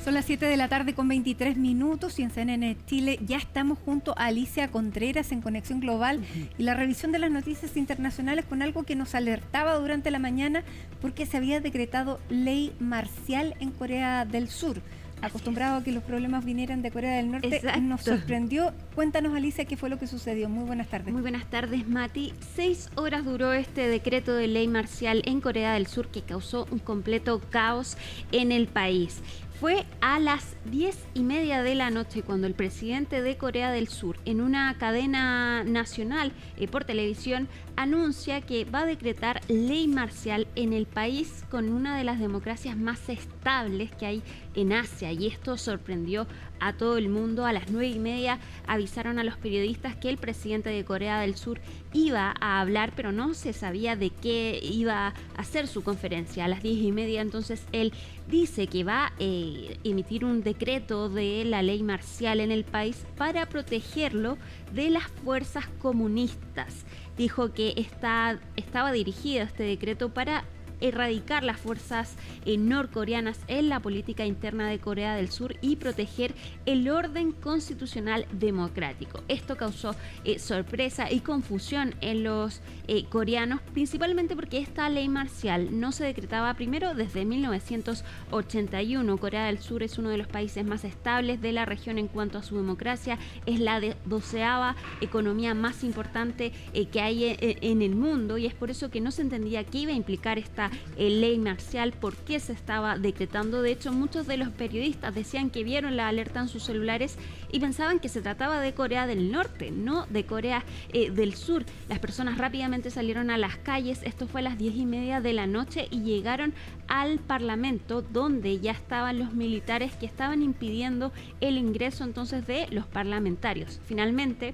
Son las 7 de la tarde con 23 minutos y en CNN Chile ya estamos junto a Alicia Contreras en Conexión Global y la revisión de las noticias internacionales con algo que nos alertaba durante la mañana porque se había decretado ley marcial en Corea del Sur. Acostumbrado a que los problemas vinieran de Corea del Norte, Exacto. Nos sorprendió. Cuéntanos, Alicia, qué fue lo que sucedió. Muy buenas tardes. Muy buenas tardes, Mati. 6 horas duró este decreto de ley marcial en Corea del Sur que causó un completo caos en el país. Fue a las 10:30 de la noche cuando el presidente de Corea del Sur, en una cadena nacional por televisión, anuncia que va a decretar ley marcial en el país con una de las democracias más estables que hay en Asia. Y esto sorprendió a todo el mundo. A las 9:30 avisaron a los periodistas que el presidente de Corea del Sur iba a hablar, pero no se sabía de qué iba a hacer su conferencia. A las 10:30 entonces él dice que va a emitir un decreto de la ley marcial en el país para protegerlo de las fuerzas comunistas. Dijo que estaba dirigido este decreto para erradicar las fuerzas norcoreanas en la política interna de Corea del Sur y proteger el orden constitucional democrático. Esto causó sorpresa y confusión en los coreanos, principalmente porque esta ley marcial no se decretaba primero desde 1981. Corea del Sur es uno de los países más estables de la región en cuanto a su democracia, es la 12ª economía más importante que hay en el mundo, y es por eso que no se entendía qué iba a implicar esta ley marcial, por qué se estaba decretando. De hecho, muchos de los periodistas decían que vieron la alerta en sus celulares y pensaban que se trataba de Corea del Norte, no de Corea del Sur. Las personas rápidamente salieron a las calles. Esto fue a las 10:30 de la noche y llegaron al Parlamento, donde ya estaban los militares que estaban impidiendo el ingreso entonces de los parlamentarios. Finalmente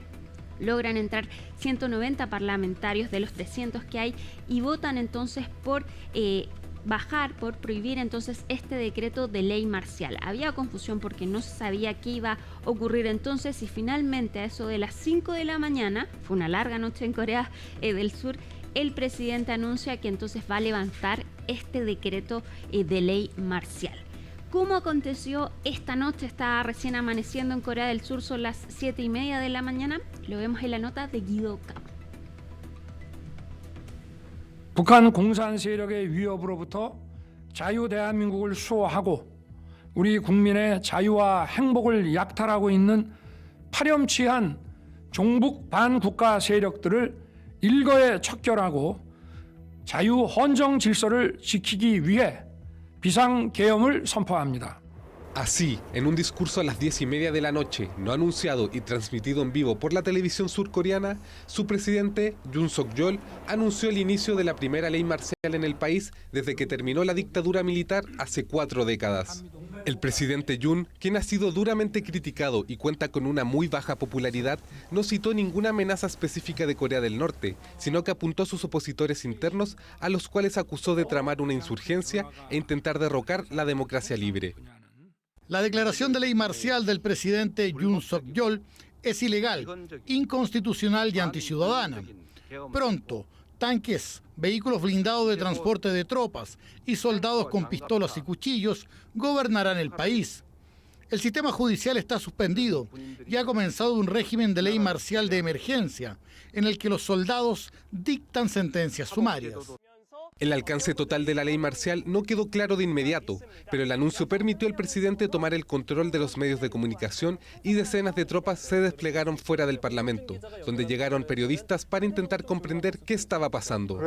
logran entrar 190 parlamentarios de los 300 que hay y votan entonces por por prohibir entonces este decreto de ley marcial. Había confusión porque no se sabía qué iba a ocurrir entonces, y finalmente a eso de las 5 de la mañana, fue una larga noche en Corea del Sur, el presidente anuncia que entonces va a levantar este decreto de ley marcial. ¿Cómo aconteció esta noche? Está recién amaneciendo en Corea del Sur, son las 7:30 de la mañana. Lo vemos en la nota de Guido Camo. 북한 공산 세력의 위협으로부터 자유 대한민국을 수호하고 우리 국민의 자유와 행복을 약탈하고 있는 파렴치한 종북 반국가 세력들을 일거에 척결하고 자유 헌정 질서를 지키기 위해 비상계엄을 선포합니다. Así, en un discurso a las 10:30 de la noche, no anunciado y transmitido en vivo por la televisión surcoreana, su presidente, Yoon Suk-yeol, anunció el inicio de la primera ley marcial en el país desde que terminó la dictadura militar hace 4 décadas. El presidente Yoon, quien ha sido duramente criticado y cuenta con una muy baja popularidad, no citó ninguna amenaza específica de Corea del Norte, sino que apuntó a sus opositores internos, a los cuales acusó de tramar una insurgencia e intentar derrocar la democracia libre. La declaración de ley marcial del presidente Yoon Suk-yeol es ilegal, inconstitucional y anticiudadana. Pronto, tanques, vehículos blindados de transporte de tropas y soldados con pistolas y cuchillos gobernarán el país. El sistema judicial está suspendido y ha comenzado un régimen de ley marcial de emergencia, en el que los soldados dictan sentencias sumarias. El alcance total de la ley marcial no quedó claro de inmediato, pero el anuncio permitió al presidente tomar el control de los medios de comunicación y decenas de tropas se desplegaron fuera del Parlamento, donde llegaron periodistas para intentar comprender qué estaba pasando.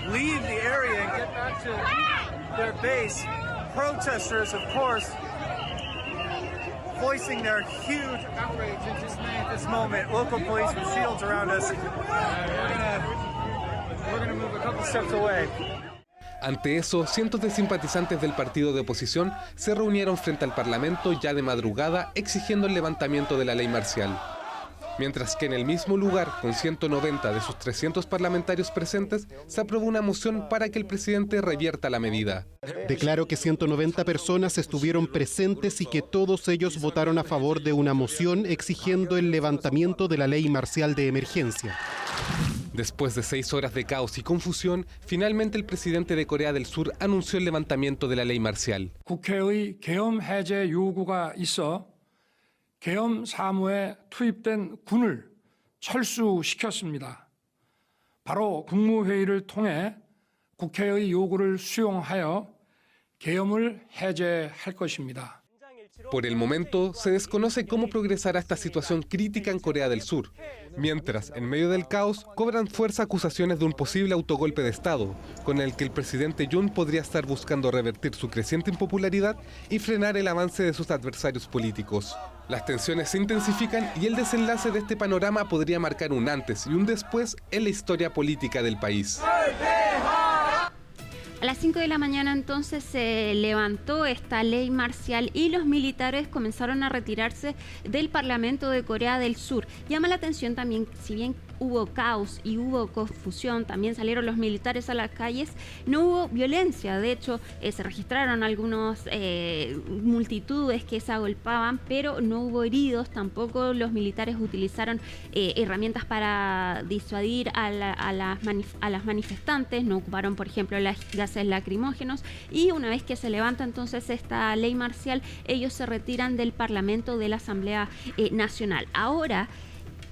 Leave the area and get back to their base. Protesters, of course, voicing their huge outrage in this moment. Local police with shields around us. We're gonna move a couple steps away. Ante eso, cientos de simpatizantes del partido de oposición se reunieron frente al Parlamento ya de madrugada exigiendo el levantamiento de la ley marcial. Mientras que en el mismo lugar, con 190 de sus 300 parlamentarios presentes, se aprobó una moción para que el presidente revierta la medida. Declaró que 190 personas estuvieron presentes y que todos ellos votaron a favor de una moción exigiendo el levantamiento de la ley marcial de emergencia. Después de 6 horas de caos y confusión, finalmente el presidente de Corea del Sur anunció el levantamiento de la ley marcial. 국회의 계엄 해제 요구가 있어 계엄 사무에 투입된 군을 철수시켰습니다. 바로 국무회의를 통해 국회의 요구를 수용하여 계엄을 해제할 것입니다. Por el momento, se desconoce cómo progresará esta situación crítica en Corea del Sur, mientras, en medio del caos, cobran fuerza acusaciones de un posible autogolpe de Estado, con el que el presidente Yoon podría estar buscando revertir su creciente impopularidad y frenar el avance de sus adversarios políticos. Las tensiones se intensifican y el desenlace de este panorama podría marcar un antes y un después en la historia política del país. A las 5 de la mañana entonces se levantó esta ley marcial y los militares comenzaron a retirarse del Parlamento de Corea del Sur. Llama la atención también, si bien hubo caos y hubo confusión, también salieron los militares a las calles, no hubo violencia. De hecho, se registraron algunas multitudes que se agolpaban, pero no hubo heridos. Tampoco los militares utilizaron herramientas para disuadir a las manifestantes, no ocuparon, por ejemplo, gases lacrimógenos. Y una vez que se levanta entonces esta ley marcial, ellos se retiran del Parlamento de la Asamblea Nacional. Ahora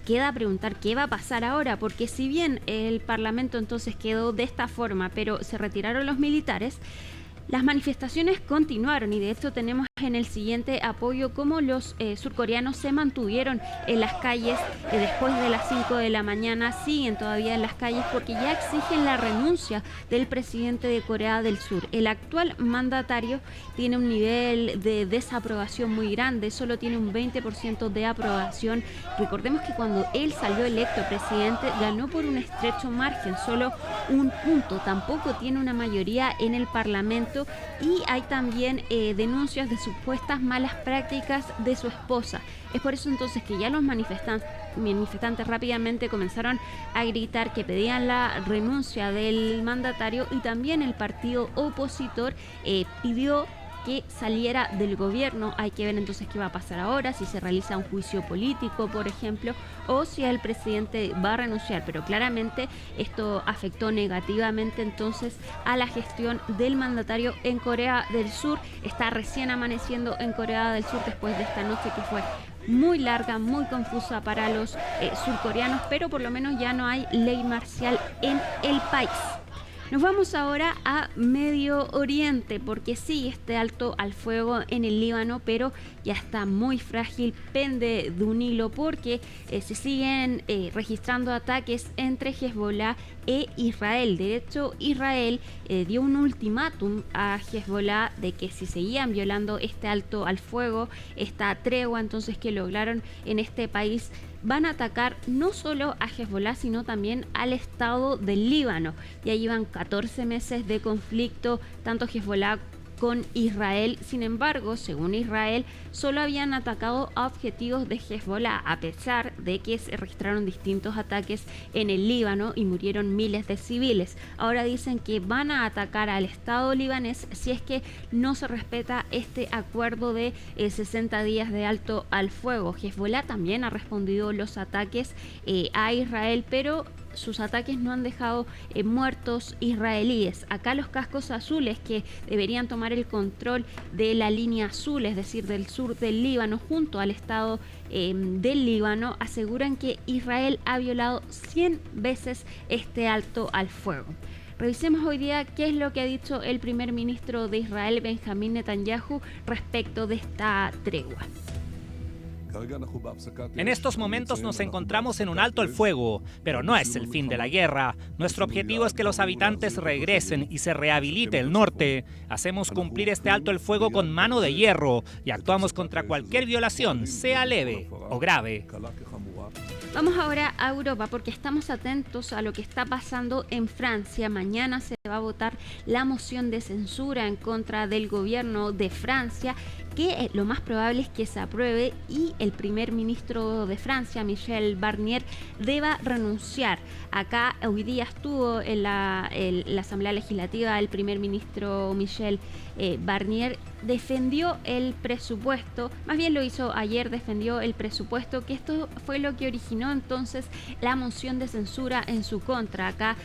queda preguntar qué va a pasar ahora, porque si bien el Parlamento entonces quedó de esta forma, pero se retiraron los militares, las manifestaciones continuaron y de hecho tenemos en el siguiente apoyo cómo los surcoreanos se mantuvieron en las calles después de las 5 de la mañana, siguen todavía en las calles porque ya exigen la renuncia del presidente de Corea del Sur. El actual mandatario tiene un nivel de desaprobación muy grande, solo tiene un 20% de aprobación. Recordemos que cuando él salió electo presidente ganó por un estrecho margen, solo un punto, tampoco tiene una mayoría en el Parlamento y hay también denuncias de supuestas malas prácticas de su esposa. Es por eso entonces que ya los manifestantes rápidamente comenzaron a gritar que pedían la renuncia del mandatario y también el partido opositor pidió que saliera del gobierno. Hay que ver entonces qué va a pasar ahora, si se realiza un juicio político, por ejemplo, o si el presidente va a renunciar, pero claramente esto afectó negativamente entonces a la gestión del mandatario en Corea del Sur. Está recién amaneciendo en Corea del Sur después de esta noche que fue muy larga, muy confusa para los surcoreanos, pero por lo menos ya no hay ley marcial en el país. Nos vamos ahora a Medio Oriente porque sigue este alto al fuego en el Líbano, pero ya está muy frágil, pende de un hilo porque se siguen registrando ataques entre Hezbollah e Israel. De hecho, Israel dio un ultimátum a Hezbollah de que si seguían violando este alto al fuego, esta tregua entonces que lograron en este país, van a atacar no solo a Hezbollah, sino también al Estado del Líbano. Ya llevan 14 meses de conflicto, tanto Hezbollah con Israel. Sin embargo, según Israel, solo habían atacado a objetivos de Hezbollah, a pesar de que se registraron distintos ataques en el Líbano y murieron miles de civiles. Ahora dicen que van a atacar al Estado libanés si es que no se respeta este acuerdo de 60 días de alto al fuego. Hezbollah también ha respondido los ataques a Israel, pero sus ataques no han dejado muertos israelíes. Acá los cascos azules, que deberían tomar el control de la línea azul, es decir, del sur del Líbano, junto al Estado del Líbano, aseguran que Israel ha violado 100 veces este alto al fuego. Revisemos hoy día qué es lo que ha dicho el primer ministro de Israel, Benjamín Netanyahu, respecto de esta tregua. En estos momentos nos encontramos en un alto el fuego, pero no es el fin de la guerra. Nuestro objetivo es que los habitantes regresen y se rehabilite el norte. Hacemos cumplir este alto el fuego con mano de hierro y actuamos contra cualquier violación, sea leve o grave. Vamos ahora a Europa porque estamos atentos a lo que está pasando en Francia. Mañana se va a votar la moción de censura en contra del gobierno de Francia, que lo más probable es que se apruebe y el primer ministro de Francia, Michel Barnier, deba renunciar. Acá hoy día estuvo en la Asamblea Legislativa el primer ministro Michel Barnier, defendió el presupuesto, más bien lo hizo ayer, defendió el presupuesto, que esto fue lo que originó entonces la moción de censura en su contra. Acá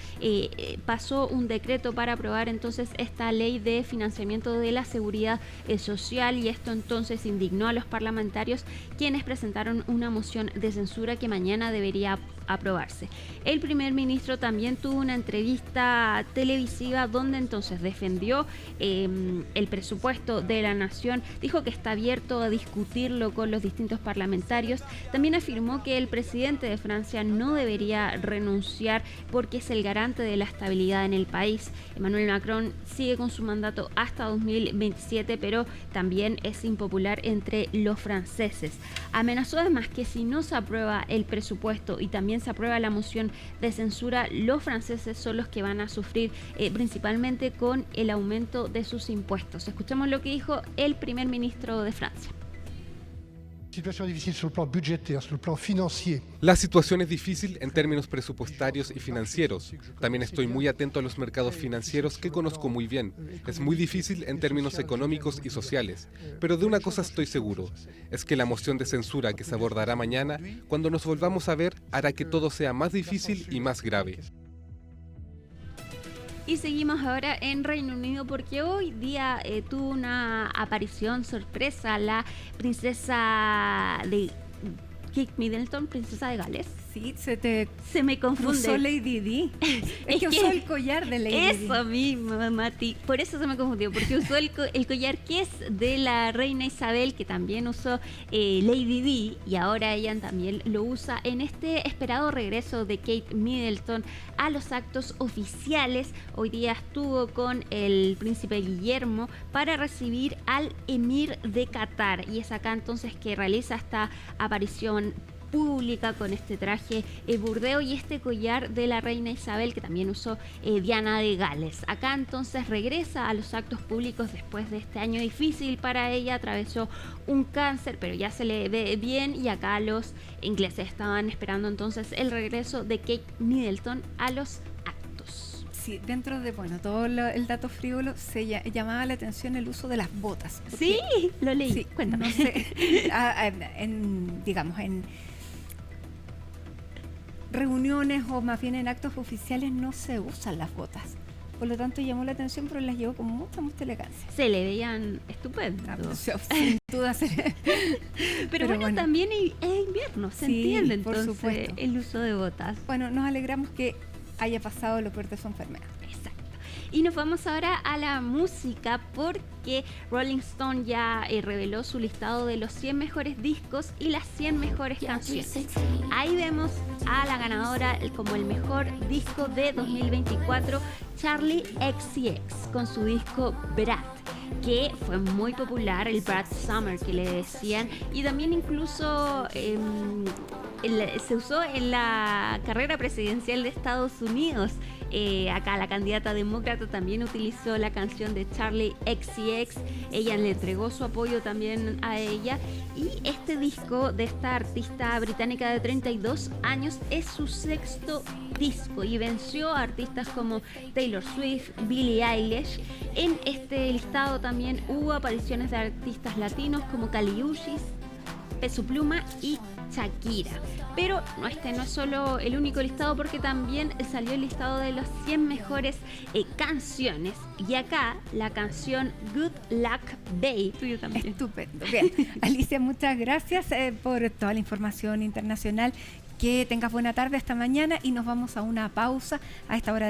pasó un decreto para aprobar entonces esta ley de financiamiento de la seguridad social, y esto entonces indignó a los parlamentarios, quienes presentaron una moción de censura que mañana debería aprobarse. El primer ministro también tuvo una entrevista televisiva donde entonces defendió el presupuesto de la nación, dijo que está abierto a discutirlo con los distintos parlamentarios. También afirmó que el presidente de Francia no debería renunciar porque es el garante de la estabilidad en el país. Emmanuel Macron sigue con su mandato hasta 2027, pero también es impopular entre los franceses. Amenazó además que si no se aprueba el presupuesto y también se aprueba la moción de censura, los franceses son los que van a sufrir principalmente con el aumento de sus impuestos. Escuchemos lo que dijo el primer ministro de Francia. La situación es difícil en términos presupuestarios y financieros. También estoy muy atento a los mercados financieros que conozco muy bien. Es muy difícil en términos económicos y sociales. Pero de una cosa estoy seguro, es que la moción de censura que se abordará mañana, cuando nos volvamos a ver, hará que todo sea más difícil y más grave. Y seguimos ahora en Reino Unido porque hoy día tuvo una aparición sorpresa la princesa de Kate Middleton, princesa de Gales. Sí, se me confunde. Usó Lady Di. Es que usó el collar de Lady Di. Eso mismo, Mati. Por eso se me confundió, porque usó el collar que es de la reina Isabel, que también usó Lady Di, y ahora ella también lo usa en este esperado regreso de Kate Middleton a los actos oficiales. Hoy día estuvo con el príncipe Guillermo para recibir al emir de Qatar, y es acá entonces que realiza esta aparición pública con este traje burdeo y este collar de la reina Isabel que también usó Diana de Gales. Acá entonces regresa a los actos públicos después de este año difícil para ella. Atravesó un cáncer, pero ya se le ve bien, y acá los ingleses estaban esperando entonces el regreso de Kate Middleton a los actos. Sí, dentro de todo el dato frívolo se llamaba la atención el uso de las botas. Sí, lo leí. Sí, cuéntame. No sé, en reuniones o más bien en actos oficiales no se usan las botas. Por lo tanto llamó la atención, pero las llevó con mucha elegancia. Se le veían estupendos. Sin duda. Pero bueno, también es invierno, se entiende entonces el uso de botas. Bueno, nos alegramos que haya pasado lo peor de su enfermedad. Exacto. Y nos vamos ahora a la música porque Rolling Stone ya reveló su listado de los 100 mejores discos y las 100 mejores canciones. Ahí vemos a la ganadora como el mejor disco de 2024, Charli XCX, con su disco Brat, que fue muy popular, el Brat Summer que le decían, y también incluso se usó en la carrera presidencial de Estados Unidos. Acá la candidata demócrata también utilizó la canción de Charli XCX, ella le entregó su apoyo también a ella, y este disco de esta artista británica de 32 años es su sexto disco y venció a artistas como Taylor Swift, Billie Eilish. En este listado también hubo apariciones de artistas latinos como Kali Uchis, Peso Pluma y Shakira. Pero no es solo el único listado, porque también salió el listado de los 100 mejores canciones. Y acá la canción Good Luck Babe. Tuyo también. Estupendo. Bien. Alicia, muchas gracias por toda la información internacional. Que tengas buena tarde hasta mañana, y nos vamos a una pausa a esta hora de la